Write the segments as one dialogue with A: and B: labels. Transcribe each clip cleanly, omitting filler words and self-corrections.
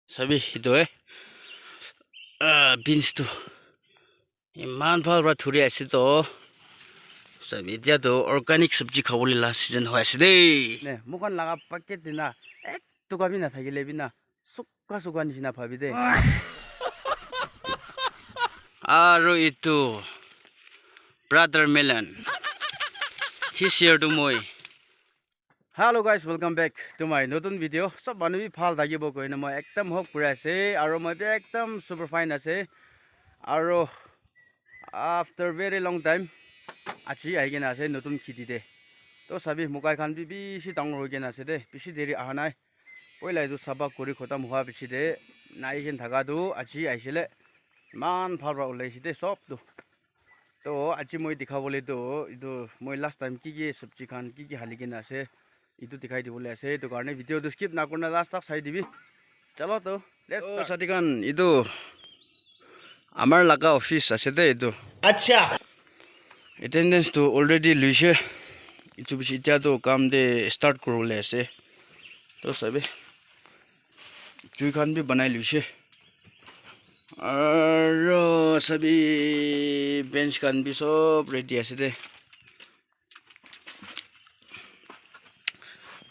A: Sabi ito beans to iman bhal ra thuri ase to sabi dia to organic sabji khawole la season hoy ase dei ne mukhan laga packet dina ek tuka bi na thagile bi na sukka nisina bhabi de aro itu brother melon this year to moi. Hello guys, welcome back to my notun video. Sob manu bi phal dagibo koina moi ekdam hok pura ase aro moi bi ekdam super fine ase aro after very long time achi aigena ase notun khiti de to sabi mukai khan bi bishi dangor hoigena ase de bishi deri ahanai poila edu sabak kori khotam hua bishi de nai gen thaga du achi aisile man phal ra ulaisi de sob du to achi moi dikhawole do edu moi last time ki sabji khan ki haligena ase itu dikhai dibole ase to karne video to skip na korna last tak sai dibi chalo to let's go satikan itu amar laga office ase de itu acha attendance to already luise itu bishi tia to kam de start korole ase to sabe chui khan bi banai luise aro sabi bench khan bi sob ready ase de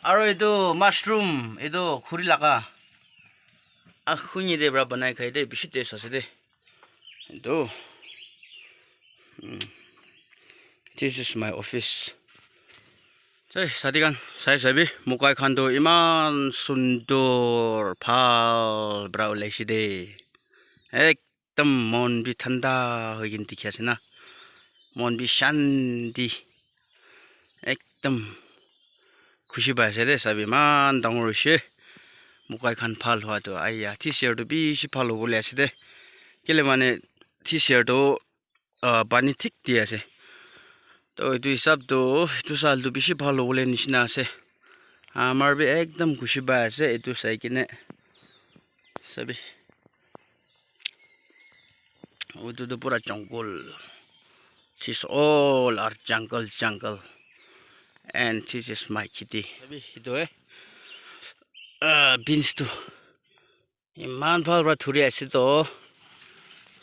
A: aro itu mushroom itu khuri laga akhuni de bra banai khai de bishi taste ase de itu this is my office sai sadikan sai sabi mukai khan do iman sundor phal bra ulaisi de ekdam mon bi thanda hoigin dikhi ase na mon bi shanti ekdam खुशी पाइसे दे सबै मान डाঙर হৈছে मुकाई खान फाल हुआ तो आइया थिसेर तो BC फाल हो बोले आसे दे केले माने थिसेर तो पानी ठीक दिए आसे तो इतु हिसाब तो इतु साल तो बिसी फाल हो बोले निसिना आसे आमार बे एकदम खुशी पाइ आसे इतु साइ किने सबै उतु तो पूरा जंगल this all are jungle and this is my kitty. Sabi ito beans to iman bhal ra thuri ase to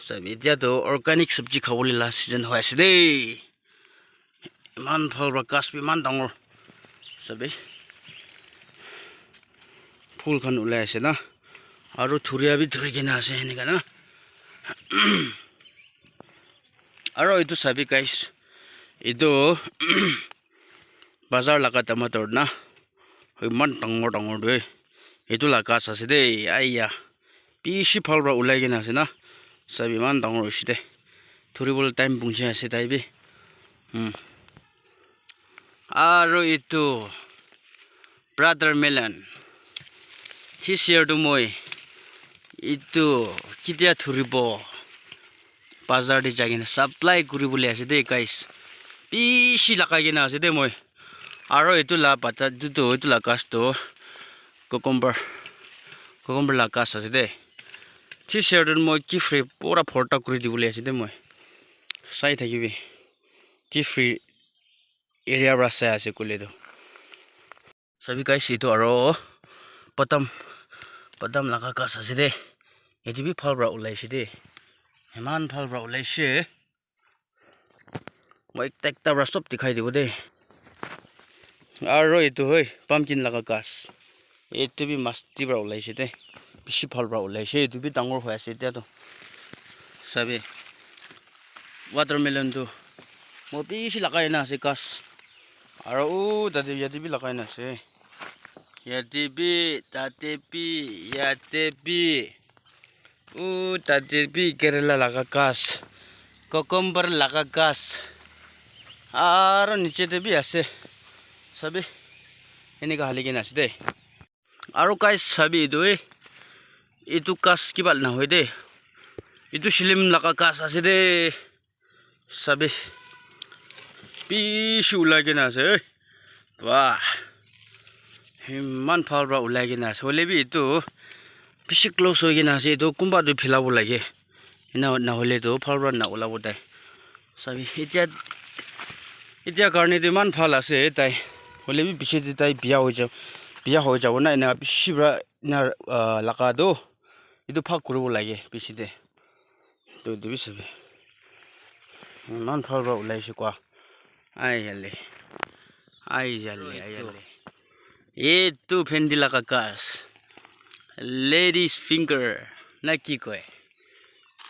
A: sabi dia to organic sabji khawole la season hoy ase dei iman bhal ra kas bi man dangor sabi phul khan ulai ase na aro thuria bi thuri gena ase enika na aro itu sabi guys itu bazar laga tomato na man dangor de itu laga ase de aiya bishi phal ra ulai gena ase na sabi man dangor hoise de thuribol time bungse ase tai bi aro itu brother melon this year to moi itu kitia thuribo bazar de jagina supply kuribole ase de guys bishi lagai gena ase de moi aro itu la pata itu la gas to cucumber la gas ase de this year moi ki free pura phorta kuri dibole ase de moi sai thakibi ki free area ra sai ase kule do sabi guys itu aro padam laga gas ase de eti bi phal ra ulai ase de heman phal ra ulai se moi tekta ra sob dikhai dibo de aro itu hoi pumpkin laga gas etu bi masti bra ulaise de bishi phal bra ulaise etu bi dangor hoi ase tia to sabe watermelon to mo bishi lagai na ase gas aro tate yate bi lagai na ase yate bi tate bi tate bi kerala laga gas cucumber laga gas aro niche te bi ase sabi ini ka haligena ase de aro guys sabi itu kas kibal na hoy de itu slim laga kas ase de sabi bishi ulai gena ase wah himan phal ra ulai gena ase hole bi itu bishi close hoy gena ase itu kumba du philabo lage ina na hole to phal ra na ulabo dai sabi এতিয়া karne de man phal ase tai hole bi biche de tai biya ho jabo na ina bishi bra na laka do এইটো ফাক কৰিব লাগে পিছিতে তো দিবি চাবি ইমান ভাল পৰা ওলাইছে কোৱা আই জালে এইটো ভেন্দিলা কাকাছ লেডিজ ফিংগাৰ না কি কয়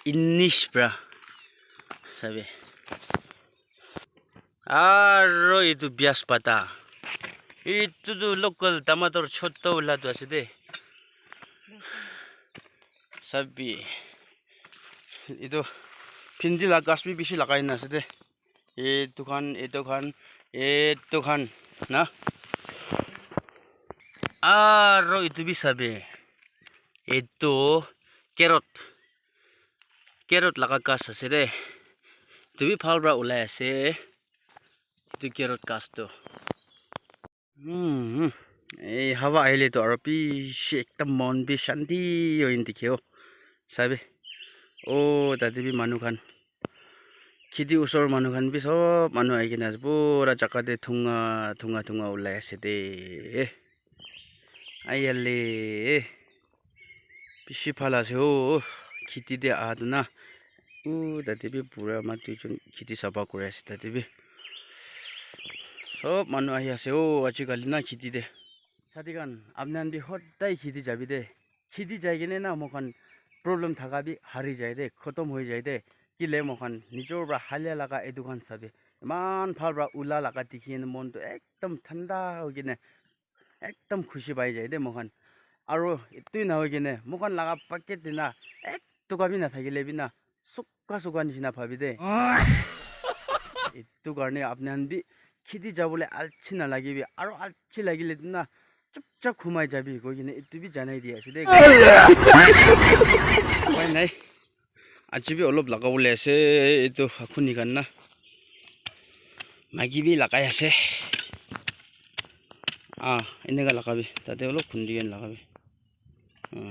A: ইনিছ ব্ৰা চাবি আৰু এইটো বিয়াজ পাতা এইটোতো লোকেল টমাটৰ ছোট ওলাটো আছে দেই চাবি এইটো ভেন্দিলা গাছ বি বেছি লগাই নাছে দেই এইটো খান না আৰু এইটো বি চাবি এইটো কেৰট লগা গাছ আছে দেই তুমি ভাল পৰা ওলাই আছে এইটো কেৰট গাছটো এই হাৱা আহিলেতো আৰু পিছে একদম মন বি শান্তি হৈ দেখি চাবি তাতে বি মানুহ খান খেতি ওচৰৰ মানুহ খান বি চব মানুহ আহি কিনে আছে পুৰা জাগাতে ঠুঙা ওলাই আছে দেই আইয়ালে বেছি ভাল আছে খেতিতে আহাটো না তাতে বি পুৰা আমাৰ দুইজন খেতি চাফা কৰি আছে তাতে বি সব মানুহ আহি আছে আজিকালি না খেতিতে সাথী খান আপনার বি সদায় খেতি যাবি দে খেতি যাই কিনে না মোখান প্ৰব্লেম থাকা বি হাৰি যায় দে খতম হৈ যায় দে কিলে মোখান নিজৰ পৰা হালিয়া লগা এইটোখান চাবি ইমান ভাল পৰা ওলা লগা দেখি কিনে মনটো একদম ঠাণ্ডা হৈ কিনে একদম খুচি পাই যায় দে মোখান আৰু এইটোৱে নহয় কিনে মোখান লগা পাকেট দিনা এক টকা বি নাথাকিলে বি না চোকা নিচিনা ভাবি দে এইটো কাৰণে আপনাৰ বি খেতি যাবলৈ আলচি নালাগিবি আৰু আলচি লাগিলে না চুপচাপ ঘুমাই যাবি গৈ কিনে এইটো বি জানাই দি আছে দেই উপায় নাই আজি বি অলপ লগাবলৈ আছে এইটো খুনি খান না মাইকী বি লগাই আছে এনেকুৱা লগাবি তাতে অলপ খুন্দি কেনে লগাবি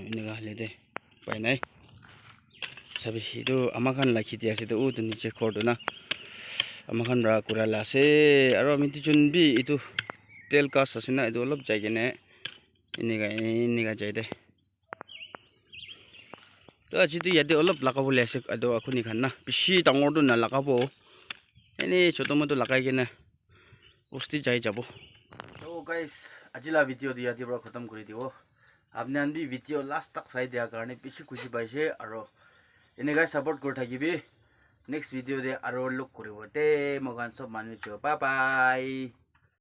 A: এনেকুৱা হ'লে দে উপায় নাই চাবি এইটো আমাৰ খান লাখি দি আছে তো নিচে ঘৰটো না আমাৰ খান ৰা কুৰালা আছে আৰু আমি দুজন বি এইটো তেল কাছ আছে না এইটো অলপ যাই কিনে এনেকুৱা যায় দে তো আজিতো ইয়াতে অলপ লগাবলৈ আছে এইটো খুনি খান না বেছি ডাঙৰটো নালাগাব এনেই ছোটো মোটো লগাই কিনে বস্তি যাই যাব তো গাইজ আজিলা ভিডিঅ'টো ইয়াতে পৰা খতম কৰি দিব আপনাৰ বি ভিডিঅ' লাষ্ট তাক চাই দিয়াৰ কাৰণে বেছি খুচি পাইছে আৰু এনেকৈ ছাপোৰ্ট কৰি থাকিবি নেক্সট ভিডিঅ'তে আৰু লগ কৰিব দে মই চব মানুহ বাই বাই